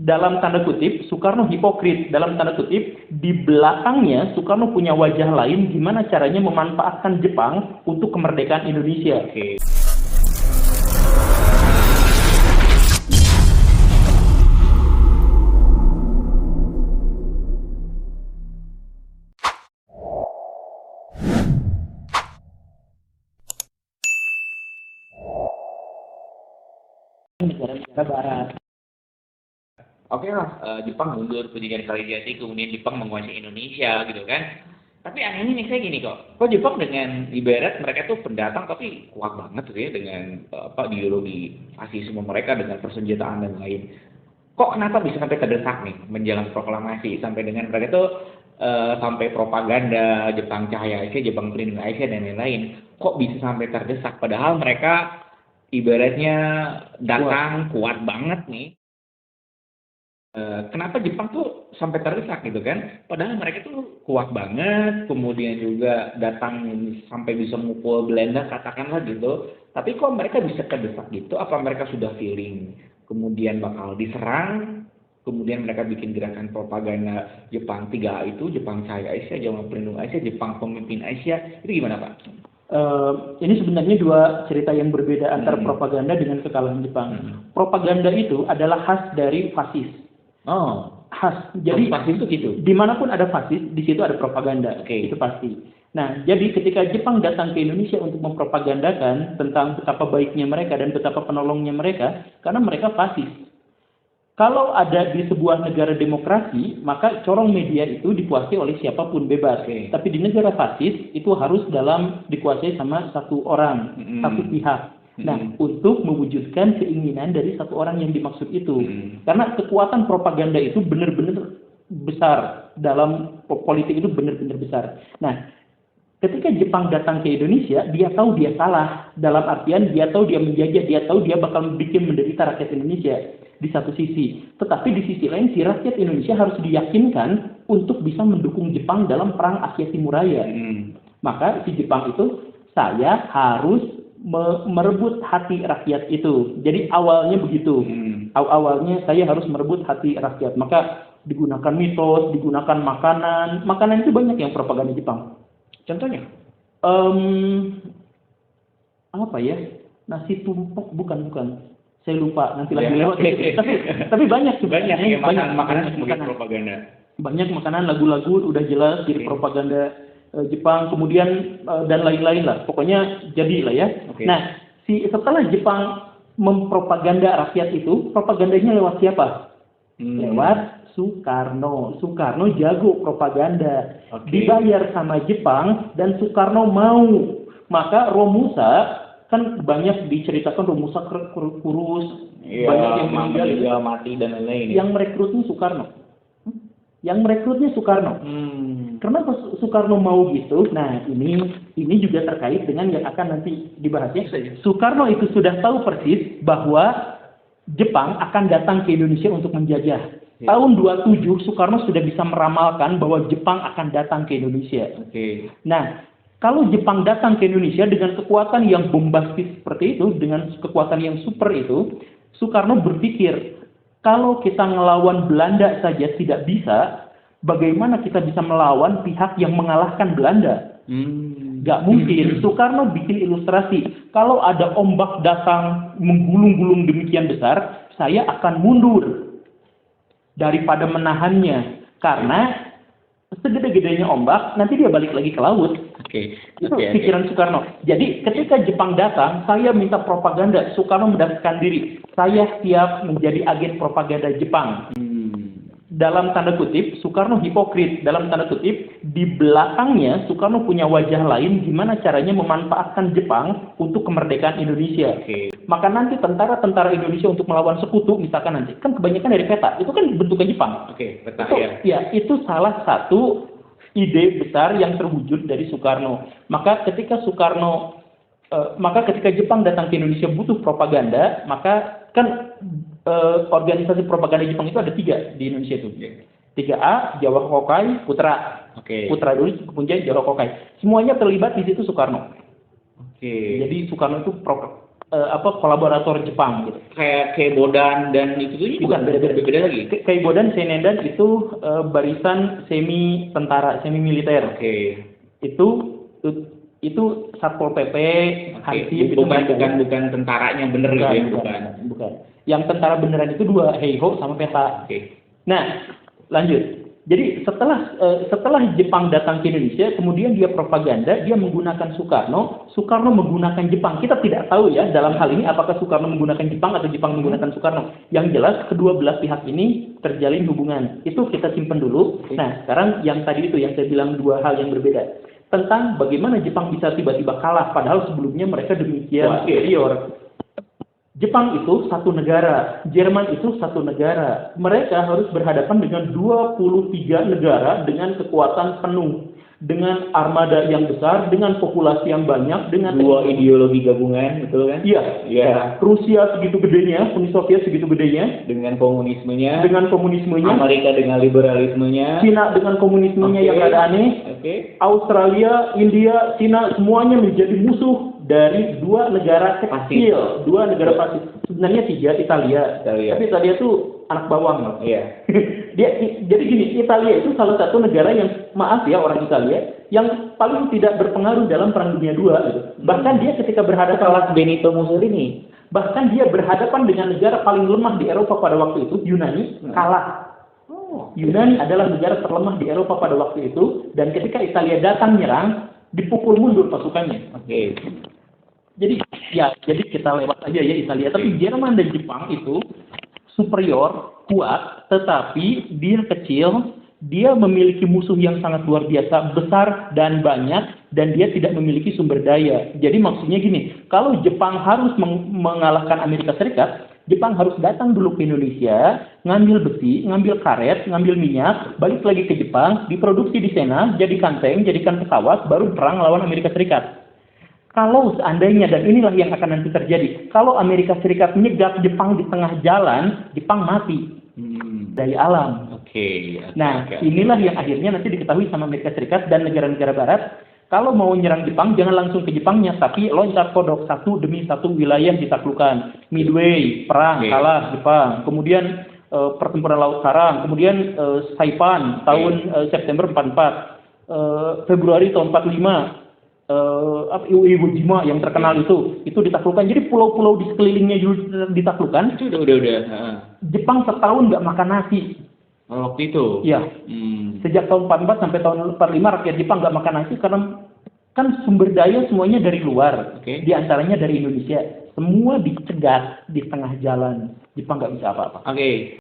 dalam tanda kutip, Soekarno hipokrit, dalam tanda kutip, di belakangnya Soekarno punya wajah lain gimana caranya memanfaatkan Jepang untuk kemerdekaan Indonesia. Oke. Negara-negara Barat. Oke lah, Jepang mundur penjajahan Kalijaga, kemudian Jepang menguasai Indonesia gitu kan. Tapi anehnya nih saya gini kok Jepang dengan ibarat mereka tuh pendatang tapi kuat banget gitu ya dengan ideologi fasisme mereka dengan persenjataan dan lain. Kok kenapa bisa sampai terdesak nih menjelang proklamasi sampai dengan mereka tuh sampai propaganda Jepang Cahaya Asia, Jepang Pelindung Asia dan lain-lain. Kok bisa sampai terdesak padahal mereka ibaratnya datang kuat banget nih. Kenapa Jepang tuh sampai terdesak gitu kan? Padahal mereka tuh kuat banget, kemudian juga datang sampai bisa mukul Belanda katakanlah gitu. Tapi kok mereka bisa terdesak gitu? Apa mereka sudah feeling kemudian bakal diserang? Kemudian mereka bikin gerakan propaganda Jepang 3A itu, Jepang Cahaya Asia, Jepang Pelindung Asia, Jepang Pemimpin Asia. Itu gimana Pak? Ini sebenarnya dua cerita yang berbeda antara propaganda dengan kekalahan Jepang. Propaganda itu adalah khas dari fasis. Oh, khas. Jadi fasis itu gitu. Dimanapun ada fasis, di situ ada propaganda. Oke. Itu pasti. Nah, jadi ketika Jepang datang ke Indonesia untuk mempropagandakan tentang betapa baiknya mereka dan betapa penolongnya mereka, karena mereka fasis. Kalau ada di sebuah negara demokrasi, maka corong media itu dikuasai oleh siapapun bebas. Okay. Tapi di negara fasis itu harus dikuasai sama satu orang, satu pihak. Nah, untuk mewujudkan keinginan dari satu orang yang dimaksud itu. Karena kekuatan propaganda itu benar-benar besar dalam politik itu benar-benar besar. Nah, ketika Jepang datang ke Indonesia, dia tahu dia salah. Dalam artian dia tahu dia menjajah, dia tahu dia bakal bikin menderita rakyat Indonesia di satu sisi. Tetapi di sisi lain, si rakyat Indonesia harus diyakinkan untuk bisa mendukung Jepang dalam perang Asia Timur Raya. Maka si Jepang itu, saya harus merebut hati rakyat itu. Jadi awalnya begitu. Awalnya saya harus merebut hati rakyat. Maka digunakan mitos, digunakan makanan. Makanan itu banyak yang propaganda Jepang. Contohnya? Apa ya? Nasi tumpeng bukan. Saya lupa, nanti lagi lewat. Tapi banyak sebenarnya. Banyak makanan sebagai propaganda. Banyak makanan, lagu-lagu udah jelas jadi propaganda Jepang, kemudian dan lain-lain lah. Pokoknya jadilah ya. Nah, setelah Jepang mempropaganda rakyat itu, propagandanya lewat siapa? Lewat Soekarno. Soekarno jago propaganda. Dibayar sama Jepang dan Soekarno mau. Maka Romusa kan banyak diceritakan Romusa kurus, banyak yang meninggal, mati dan lain-lain. Yang merekrutnya Soekarno. Kenapa Soekarno mau gitu? Nah, ini juga terkait dengan yang akan nanti dibahasnya. Soekarno itu sudah tahu persis bahwa Jepang akan datang ke Indonesia untuk menjajah. Tahun 27 Soekarno sudah bisa meramalkan bahwa Jepang akan datang ke Indonesia. Nah, kalau Jepang datang ke Indonesia dengan kekuatan yang bombastis seperti itu, dengan kekuatan yang super itu, Soekarno berpikir, kalau kita ngelawan Belanda saja tidak bisa, bagaimana kita bisa melawan pihak yang mengalahkan Belanda? Gak mungkin. Soekarno bikin ilustrasi. Kalau ada ombak datang menggulung-gulung demikian besar, saya akan mundur daripada menahannya. Karena segede-gedenya ombak, nanti dia balik lagi ke laut. Itu pikiran Soekarno. Jadi ketika Jepang datang, saya minta propaganda. Soekarno mendaftarkan diri. Saya siap menjadi agen propaganda Jepang. Dalam tanda kutip, Soekarno hipokrit. Dalam tanda kutip, di belakangnya Soekarno punya wajah lain gimana caranya memanfaatkan Jepang untuk kemerdekaan Indonesia. Maka nanti tentara-tentara Indonesia untuk melawan sekutu, misalkan nanti, kan kebanyakan dari peta. Itu kan bentuknya Jepang. Peta itu salah satu ide besar yang terwujud dari Soekarno. Maka ketika Jepang datang ke Indonesia butuh propaganda, maka kan organisasi propaganda Jepang itu ada 3 di Indonesia itu. 3A, Jawa Kokai, Putra. Putra dulu, kemudian Jawa Kokai. Semuanya terlibat di situ Soekarno. Jadi Soekarno itu kolaborator Jepang gitu. Kayak Keibodan dan itu tuh Bukan, beda lagi. Keibodan Seinendan itu barisan semi tentara, semi militer. Oke. Itu Satpol PP, Hansip, bukan tentaranya bener gitu ya, bukan. Yang tentara beneran itu dua, Heiho sama Peta. Oke. Nah, lanjut. Jadi setelah Jepang datang ke Indonesia, kemudian dia propaganda, dia menggunakan Soekarno menggunakan Jepang. Kita tidak tahu ya dalam hal ini apakah Soekarno menggunakan Jepang atau Jepang menggunakan Soekarno. Yang jelas kedua belah pihak ini terjalin hubungan. Itu kita simpan dulu. Nah, sekarang yang tadi itu yang saya bilang dua hal yang berbeda. Tentang bagaimana Jepang bisa tiba-tiba kalah padahal sebelumnya mereka demikian superior. Jepang itu satu negara, Jerman itu satu negara. Mereka harus berhadapan dengan 23 negara dengan kekuatan penuh, dengan armada yang besar, dengan populasi yang banyak, dengan dua ideologi gabungan, betul kan? Iya. Iya. Rusia segitu gedenya, Uni Soviet segitu gedenya, dengan komunismenya, Amerika dengan liberalismenya, Cina dengan komunismenya yang rada aneh, Australia, India, Cina semuanya menjadi musuh dari dua negara kecil, dua negara fasis. Sebenarnya tiga, Italia. Tapi Italia itu anak bawang loh. Iya. Jadi gini, Italia itu salah satu negara yang, maaf ya orang Italia, yang paling tidak berpengaruh dalam Perang Dunia II gitu. Bahkan dia ketika berhadapan Benito Mussolini, bahkan dia berhadapan dengan negara paling lemah di Eropa pada waktu itu, Yunani, kalah. Yunani adalah negara terlemah di Eropa pada waktu itu, dan ketika Italia datang menyerang, dipukul mundur pasukannya. Jadi kita lewat aja ya Italia. Tapi Jerman dan Jepang itu superior, kuat, tetapi dia kecil, dia memiliki musuh yang sangat luar biasa, besar dan banyak, dan dia tidak memiliki sumber daya. Jadi maksudnya gini, kalau Jepang harus mengalahkan Amerika Serikat, Jepang harus datang dulu ke Indonesia, ngambil besi, ngambil karet, ngambil minyak, balik lagi ke Jepang, diproduksi di sana, jadikan tank, jadikan pesawat, baru perang lawan Amerika Serikat. Kalau seandainya, dan inilah yang akan nanti terjadi, kalau Amerika Serikat menyegat Jepang di tengah jalan, Jepang mati dari alam. Inilah yang akhirnya nanti diketahui sama Amerika Serikat dan negara-negara Barat. Kalau mau nyerang Jepang, jangan langsung ke Jepangnya, tapi loncat kodok satu demi satu wilayah ditaklukkan. Midway, perang, kalah Jepang. Kemudian pertempuran Laut Sarang. Kemudian Saipan, tahun September 44. Februari tahun 45. Iwo Jima yang terkenal itu ditaklukkan. Jadi pulau-pulau di sekelilingnya juga ditaklukkan. Itu udah. Jepang setahun nggak makan nasi. Waktu itu? Iya. Sejak tahun 44 sampai tahun 45 rakyat Jepang nggak makan nasi karena kan sumber daya semuanya dari luar. Di antaranya dari Indonesia. Semua dicegat di tengah jalan. Jepang nggak bisa apa-apa.